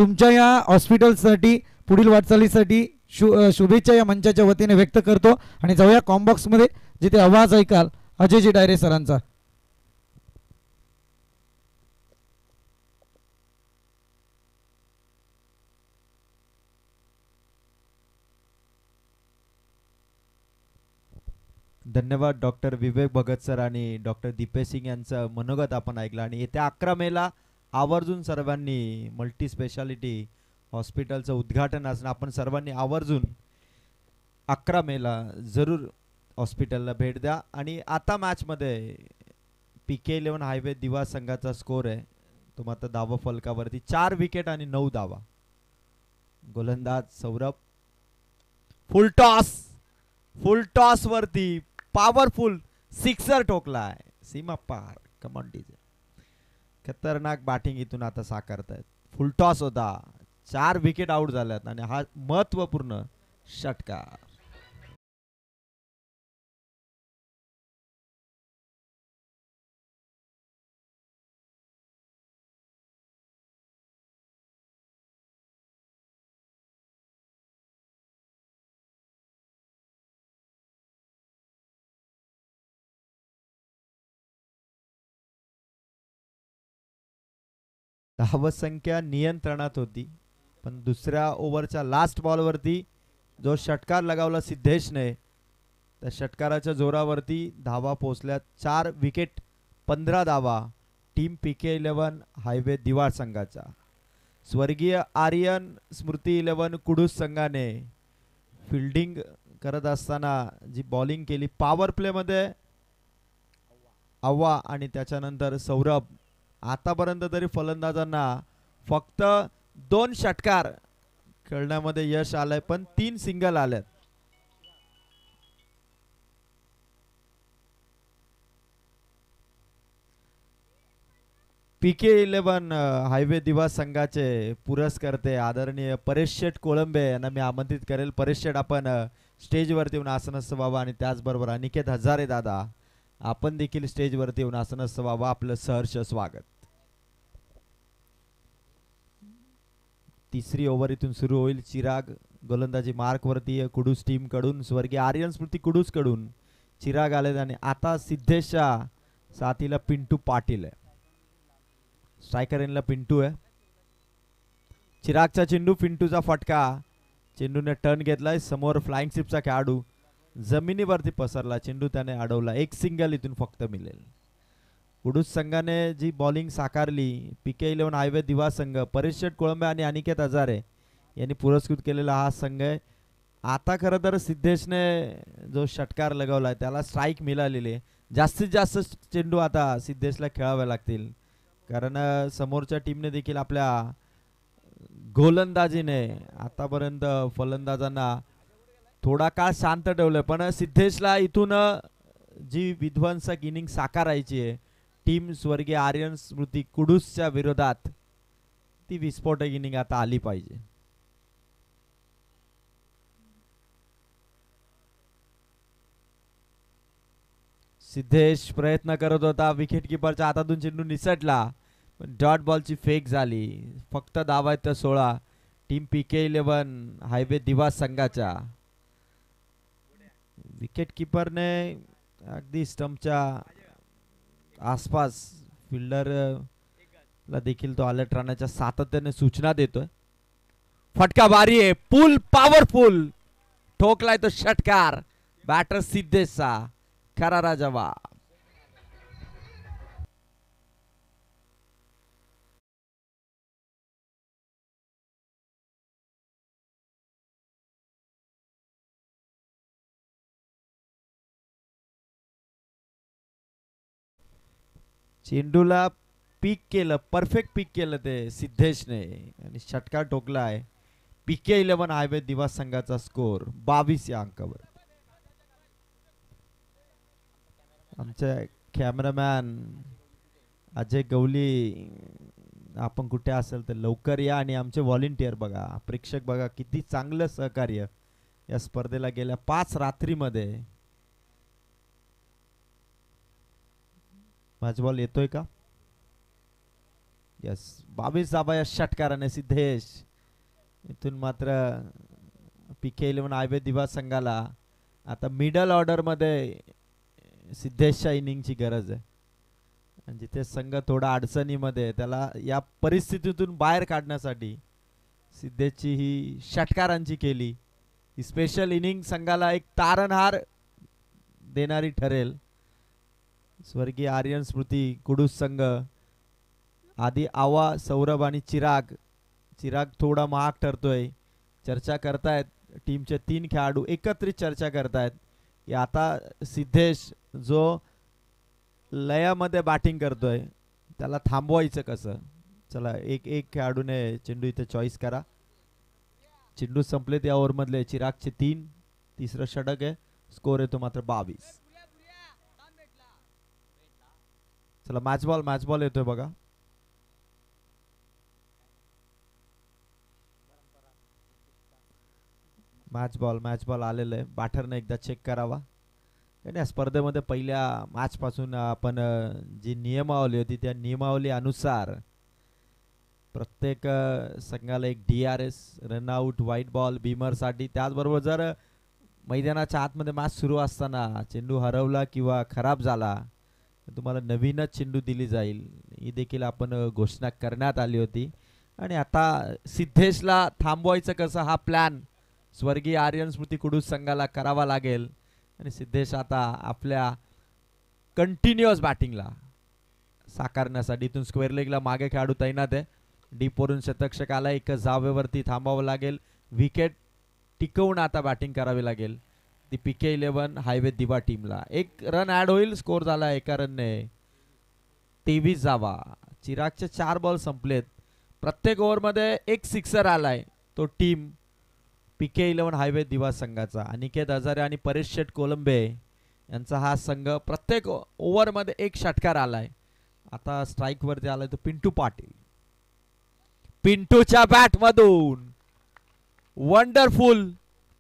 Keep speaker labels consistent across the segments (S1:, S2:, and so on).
S1: तुमच्या या हॉस्पिटलसाठी पुढील वाटचालीसाठी शुभेच्छा या मंचाच्या वतीने व्यक्त करतो आणि जाऊया कॉम्बॉक्स मध्ये जिथे आवाज ऐकाल अजयजी डायरे सरांचा.
S2: धन्यवाद डॉक्टर विवेक भगत सर आणि डॉक्टर दीपेश सिंग यांचं मनोगत आपण ऐकलं. आणि येत्या 11 मेला आवर्जून सर्वांनी मल्टी स्पेशालिटी हॉस्पिटलचं उद्घाटन असणं, आपण सर्वांनी आवर्जून 11 मेला जरूर हॉस्पिटलला भेट द्या. आणि आता मॅचमध्ये PK11 हायवे दिवा संघाचा स्कोर आहे तो मात्र धावा फलकावरती 4 विकेट आणि 9 धावा. गोलंदाज सौरभ फुल टॉस वरती पॉवरफुल सिक्सर ठोकलाय सीमा पार. कमॉन डीजे, खतरनाक बॅटिंग इथून आता साकारतायत. फुल टॉस होता, 4 विकेट आउट झाल्यात आणि हा महत्वपूर्ण षटकार. धावसंख्या नियंत्रणात होती, पण दुसऱ्या ओव्हरच्या लास्ट बॉलवरती जो षटकार लगावला सिद्धेशने, त्या षटकाराच्या जोरावरती धावा पोहोचल्या. 4 विकेट 15 धावा टीम PK11 हायवे दिवाळ संघाचा. स्वर्गीय आर्यन स्मृती 11 कुडूस संघाने फिल्डिंग करत असताना जी बॉलिंग केली, पॉवर प्ले मध्ये आव्हा आणि त्याच्यानंतर सौरभ. आतापर्यंत तरी फलंदाजांना फक्त 2 षटकार खेळण्यामध्ये यश आलंय, पण 3 सिंगल आलेत. PK11 हायवे दिवा संघाचे पुरस्कर्ते आदरणीय परेश शेठ कोळंबे यांना मी आमंत्रित करेल. परेश शेठ, आपण स्टेजवरती येऊन आसनस्थ व्हावा. आणि त्याचबरोबर अनिकेत हजारे दादा, आपण देखील स्टेजवरती येऊन आसनस्थ व्हावा. आपलं सहर्ष स्वागत. तिसरी ओव्हर इथून सुरू होईल. चिराग गोलंदाजी मार्क वरती कुडूस टीम कडून, स्वर्गीय आर्यन स्मृती कुडूस कडून चिराग आले. आणि आता सिद्धेशच्या साथीला पिंटू पाटील आहे. स्ट्रायकर एनला पिंटू आहे. चिरागचा चेंडू, पिंटूचा फटका. चेंडूने टर्न घेतलाय. समोर फ्लाइंग स्लिपचा खेळाडू जमिनीवरती पसरला, चेंडू त्याने अडवला. 1 सिंगल इथून फक्त मिळेल. कुडूस संघाने जी बॉलिंग साकारली, PK11 हायवे दिवा संघ, परेश शेठ कोळंबे आणि अनिकेत हजारे यांनी पुरस्कृत केलेला हा संघ आहे. आता खरं तर सिद्धेशने जो षटकार लगावलाय त्याला स्ट्राईक मिळालेली आहे. जास्तीत जास्त चेंडू आता सिद्धेशला खेळावे लागतील, कारण समोरच्या टीमने देखील आपल्या गोलंदाजीने आतापर्यंत फलंदाजांना थोडा काळ शांत ठेवलं. पण सिद्धेशला इथून जी विध्वंसक इनिंग साकारायची आहे टीम स्वर्गीय आर्यन स्मृती कुडूसच्या विरोधात, ती विस्फोटक इनिंग आता आली पाहिजे. सिद्धेश प्रयत्न करत होता, विकेट किपरच्या हातातून चेंडू निसटला, पण डॉट बॉलची फेक झाली. फक्त धावा आहेत 16 टीम PK11 हायवे दिवा संघाच्या. विकेट किपरने अगदी स्टंपच्या आसपास फिल्डर ला देखील तो अलर्ट राहण्याच्या सातत्याने सूचना देतोय. फटका भारी आहे, पुल पॉवरफुल ठोकलाय तो षटकार बॅटर सिद्धेशचा. करारा जवाब. चेंडूला पीक केलं, परफेक्ट पीक केलं ते सिद्धेशने आणि षटकार ठोकलाय. PK11 हायवे दिवा संघाचा स्कोर 22 या अंकावर. आमचे कॅमेरामॅन अजय गवली, आपण कुठे असेल तर लवकर या. आणि आमचे व्हॉलेंटियर बघा, प्रेक्षक बघा, किती चांगलं सहकार्य या स्पर्धेला गेल्या 5 रात्रीमध्ये. माझा बॉल येतोय का? यस 22 धावा या षटकाराने सिद्धेश. इथून मात्र PK11 आयबे दिवा संघाला आता मिडल ऑर्डर मध्ये सिद्धेशच्या इनिंगची गरज आहे. आणि जिथे संघ थोडा अडचणीमध्ये त्याला या परिस्थितीतून बाहेर काढण्यासाठी सिद्धेशची ही षटकारांची केली ही स्पेशल इनिंग संघाला एक तारणहार देणारी ठरेल. स्वर्गीय आर्यन स्मृती कुडूस संघ आधी आवा सौरभ आणि चिराग. चिराग थोडा महाग ठरतोय. चर्चा करतायत टीमचे 3 खेळाडू एकत्रित चर्चा करतायत की आता सिद्धेश जो लयामध्ये बॅटिंग करतोय त्याला थांबवायचं कसं. चला एक खेळाडूने चेंडू इथे चॉईस करा. चेंडू संपलेत या ओव्हरमधले. चिरागचे 3 तिसरं षटक आहे. स्कोर येतो मात्र 22. चला मॅच बॉल येतोय बघा. मॅच बॉल आलेलं आहे. बॅटरने एकदा चेक करावा. या स्पर्धेमध्ये पहिल्या मॅच पासून आपण जी नियमावली होती त्या नियमावली अनुसार प्रत्येक संघाला एक DRS रनआउट व्हाईट बॉल बीमरसाठी. त्याचबरोबर जर मैदानाच्या आतमध्ये मॅच सुरू असताना चेंडू हरवला किंवा खराब झाला तर तुम्हाला नवीनच चेंडू दिली जाईल ही देखील आपण घोषणा करण्यात आली होती. आणि आता सिद्धेशला थांबवायचं कसं हा प्लॅन स्वर्गीय आर्यन स्मृती कुडूस संघाला करावा लागेल. आणि सिद्धेश आता आपल्या कंटिन्युअस बॅटिंगला साकारण्यासाठी इथून स्क्वेअर लेगला मागे खेळाडू तैनात आहे. डीपवरून शतकषक आला. एक जावेवरती थांबावं लागेल. विकेट टिकवून आता बॅटिंग करावी लागेल ती PK11 हायवे दिवा टीमला. एक रन ऍड होईल. स्कोर झाला एका रनने 23 धावा. चिरागचे 4 बॉल संपलेत. प्रत्येक ओव्हरमध्ये एक सिक्सर आलाय तो टीम PK11 हायवे दिवा संघाचा. अनिकेत हजारे आणि परेश शेठ कोलंबे यांचा हा संघ प्रत्येक ओव्हरमध्ये एक षटकार आलाय. आता स्ट्राइक वरती आलाय तो पिंटू पाटील. पिंटूच्या बॅट मधून वंडरफुल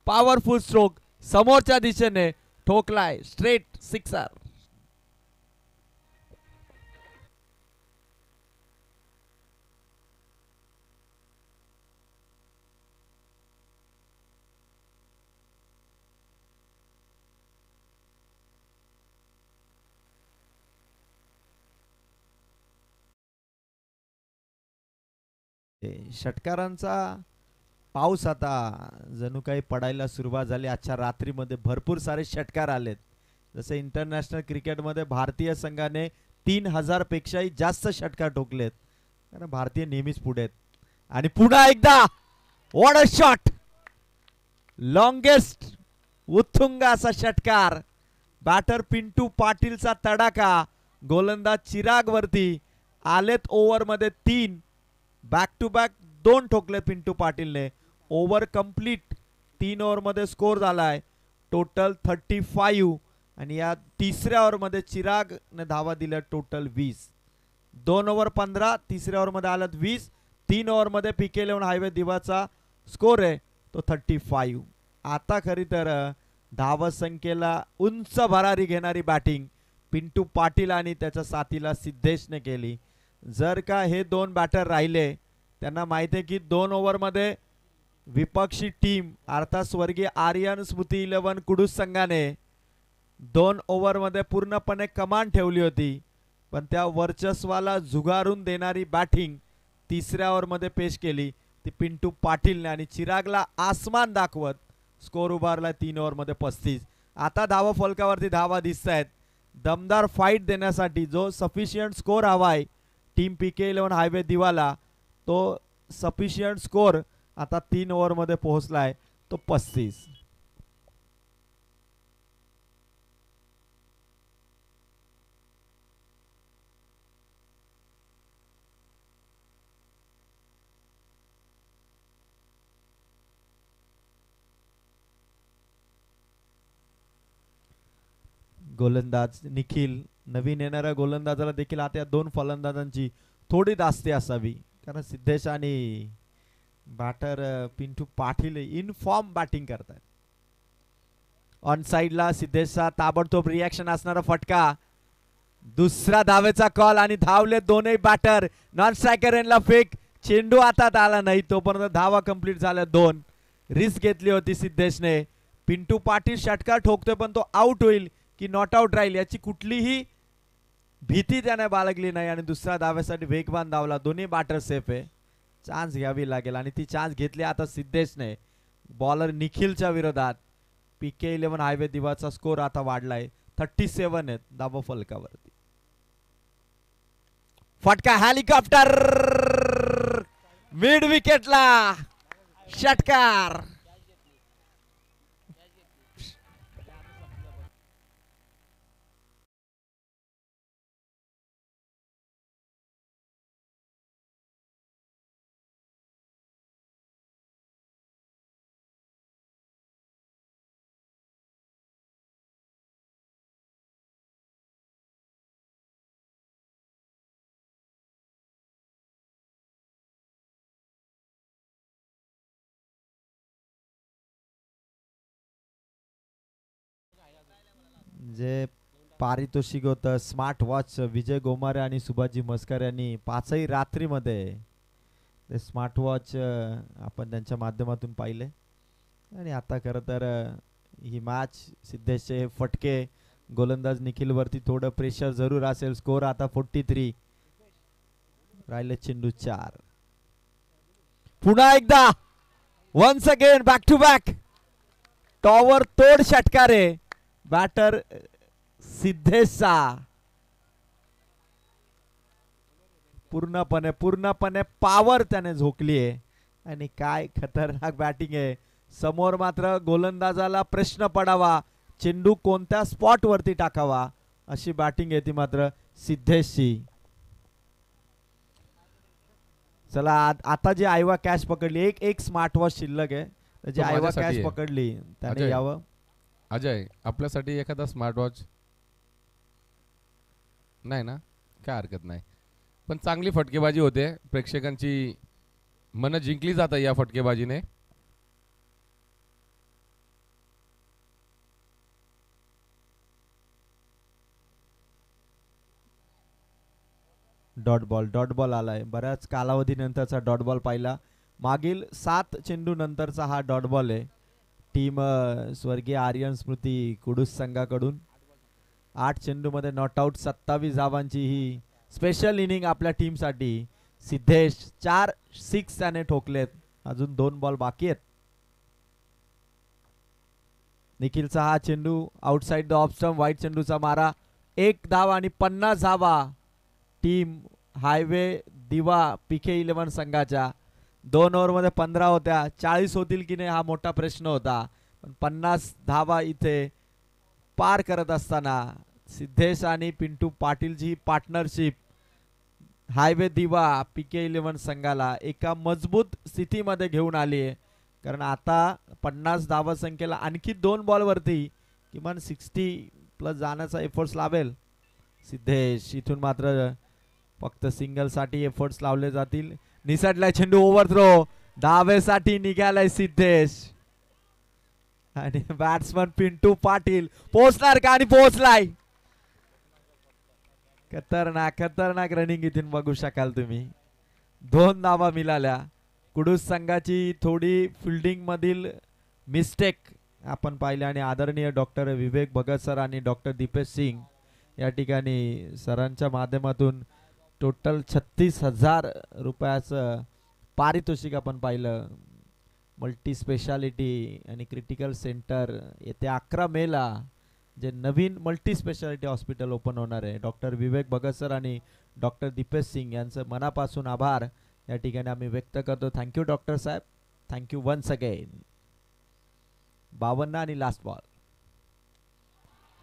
S2: पॉवरफुल स्ट्रोक समोरच्या दिशेने ठोकलाय स्ट्रेट सिक्सर. षटकारांचा पाऊस आता जणू काही पडायला सुरुवात झाली. आजच्या रात्रीमध्ये भरपूर सारे षटकार आलेत. जसे इंटरनॅशनल क्रिकेटमध्ये भारतीय संघाने 3000 पेक्षाही जास्त षटकार ठोकलेत कारण भारतीय नेहमीच पुढे आहेत. आणि पुन्हा एकदा व्हॉट अ शॉट. लॉंगेस्ट उत्तुंग असा षटकार. बॅटर पिंटू पाटीलचा तडाखा. गोलंदाज चिराग वरती आलेत. ओव्हरमध्ये 3 बॅक टू बॅक 2 ठोकले पिंटू पाटीलने. ओव्हर कंप्लीट 3 ओव्हरमध्ये स्कोर झालाय टोटल 35. आणि या तिसऱ्या ओव्हरमध्ये चिरागने धावा दिल्या टोटल 20. 2 ओव्हर 15 तिसऱ्या ओव्हरमध्ये आल्यात 20. 3 ओव्हरमध्ये PK11 हायवे दिवाचा स्कोर आहे तो 35. आता खरी तर धावा संख्येला उंच भरारी घेणारी बॅटिंग पिंटू पाटील आणि त्याच्या साथीला सिद्धेशने केली. जर का हे 2 बॅटर राहिले त्यांना माहिती आहे की 2 ओव्हरमध्ये विपक्षी टीम अर्थात स्वर्गीय आर्यन स्मृती 11 कुडूस संघाने 2 ओव्हरमध्ये पूर्णपणे कमांड ठेवली होती. पण त्या वर्चस्वाला झुगारून देणारी बॅटिंग तिसऱ्या ओव्हरमध्ये पेश केली ती पिंटू पाटीलने. आणि चिरागला आसमान दाखवत स्कोर उभारला 3 ओव्हरमध्ये 35. आता धावा फलकावरती धावा दिसत आहेत. दमदार फाईट देण्यासाठी जो सफिशियंट स्कोर हवाय टीम PK11 हायवे दिवाला तो सफिशियंट स्कोर आता 3 ओव्हरमध्ये पोहोचलाय तो 35. गोलंदाज निखिल. नवीन येणाऱ्या गोलंदाजाला देखील आता या 2 फलंदाजांची थोडी दास्ती असावी कारण सिद्धेश आणि batter Pintu Patil in form batting करतात. ऑन साइडला सिद्धेशचा ताबडतोब रिॲक्शन असणारा फटका. दुसरा धावेचा कॉल आणि धावले दोनही बॅटर. नॉन स्ट्रायकर एंडला फेक, चेंडू हातात आला नाही तोपर्यंत धावा कंप्लीट झाल्या 2. रिस्क घेतली होती सिद्धेशने. पिंटू पाटील षटकार ठोकतोय पण तो आउट होईल की नॉट आउट राहील याची कुठलीही भीती त्याने बाळगली नाही आणि दुसऱ्या धाव्यासाठी वेगवान धावला. दोन्ही बॅटर सेफ आहे. चान्स घ्यावी लागेल आणि ती चान्स घेतली आता सिद्धेशने बॉलर निखिलच्या विरोधात. PK11 हायवे दिवाचा स्कोर आता वाढलाय 37 आहेत धावा फलकावरती. फटका हेलिकॉप्टर मिड विकेटला षटकार. जे पारितोषिक होतं स्मार्ट वॉच विजय गोमारे आणि सुभाजी मस्कर यांनी 5ही रात्रीमध्ये ते स्मार्ट वॉच आपण त्यांच्या माध्यमातून पाहिले. आणि आता खरं तर ही मॅच सिद्धेशचे फटके गोलंदाज निखिलवरती थोडं प्रेशर जरूर असेल. स्कोर आता 43 राहिले चेंडू 4. पुन्हा एकदा once again back to back tower तोड षटकार आहे बॅटर सिद्धेशचा. पूर्णपणे पॉवर त्याने झोकली आहे आणि काय खतरनाक बॅटिंग आहे. समोर मात्र गोलंदाजाला प्रश्न पडावा चेंडू कोणत्या स्पॉट वरती टाकावा अशी बॅटिंग आहे ती मात्र सिद्धेशची. चला आता जी आयवा कॅच पकडली एक स्मार्ट वॉच शिल्लक आहे जी आयवा कॅच पकडली त्याने यावं.
S3: अजय आपल्यासाठी एखादा स्मार्ट वॉच नाही ना, काय हरकत नाही. पण चांगली फटकेबाजी होते. प्रेक्षकांची मन जिंकली जातात या फटकेबाजीने.
S2: डॉट बॉल आलाय. बऱ्याच कालावधीनंतरचा डॉट बॉल पाहिला. मागील 7 चेंडू नंतरचा हा डॉट बॉल आहे. टीम स्वर्गीय आर्यन स्मृती कुडूस संघाकडून 8 चेंडूमध्ये नॉट आउट 27 धावांची ही स्पेशल इनिंग आपल्या टीमसाठी. सिद्धेश 4 6 त्याने ठोकलेत. अजून 2 बॉल बाकी आहेत. निखिलचा हा चेंडू आउटसाइड द ऑफ स्टंप वाईट चेंडूचा मारा. 1 धाव आणि 50 धावा टीम हायवे दिवा PK11 संघाच्या. 2 ओव्हरमध्ये 15 होत्या. 40 होतील की नाही हा मोठा प्रश्न होता पण 50 धावा इथे पार करत असताना सिद्धेश आणि पिंटू पाटीलची पार्टनरशिप हायवे दिवा PK11 संघाला एका मजबूत स्थितीमध्ये घेऊन आली आहे. कारण आता 50 धावा संख्येला आणखी 2 बॉलवरती किमान 60+ जाण्याचा एफर्ट्स लावेल सिद्धेश. इथून मात्र फक्त सिंगलसाठी एफर्ट्स लावले जातील. निसटलाय चेंडू ओव्हरथ्रो धावेसाठी निघालाय सिद्धेश आणि बॅट्समन पिंटू पाटील पोहोचणार का आणि पोहोचलाय. खतरनाक रनिंग इथून बघू शकाल तुम्ही. 2 धावा मिळाल्या. कुडूस संघाची थोडी फिल्डिंग मधील मिस्टेक आपण पाहिले आणि आदरणीय डॉक्टर विवेक भगत सर आणि डॉक्टर दीपेश सिंग या ठिकाणी सरांच्या माध्यमातून टोटल 36,000 रुपयाचं पारितोषिक आपण पाहिलं. मल्टी स्पेशालिटी आणि क्रिटिकल सेंटर येत्या 11 मेला जे नवीन मल्टी स्पेशालिटी हॉस्पिटल ओपन होणार आहे. डॉक्टर विवेक भगत सर आणि डॉक्टर दीपेश सिंग यांचं मनापासून आभार या ठिकाणी आम्ही व्यक्त करतो. थँक्यू डॉक्टर साहेब. Thank you once again. 52 आणि last ball.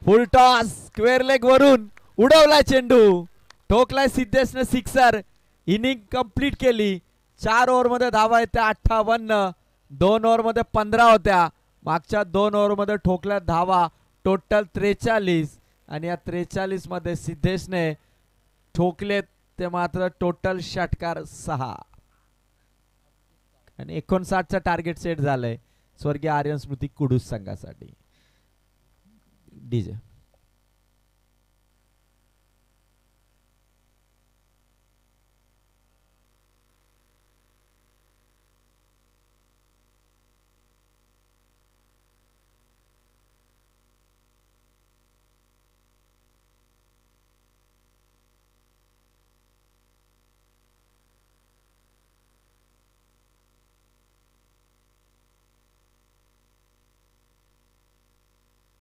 S2: Full toss square leg वरून उडवला चेंडू. ठोकलाय सिद्धेशने सिक्सर. इनिंग कंप्लीट केली. 4 ओव्हरमध्ये धावा येत्या 58. 2 ओव्हरमध्ये 15 होत्या. मागच्या 2 ओव्हरमध्ये ठोकल्या धावा टोटल 43 आणि या 43 मध्ये सिद्धेशने ठोकलेत ते मात्र टोटल षटकार 6 आणि 59चं टार्गेट सेट झालंय स्वर्गीय आर्यन स्मृती कुडूस संघासाठी. डीजे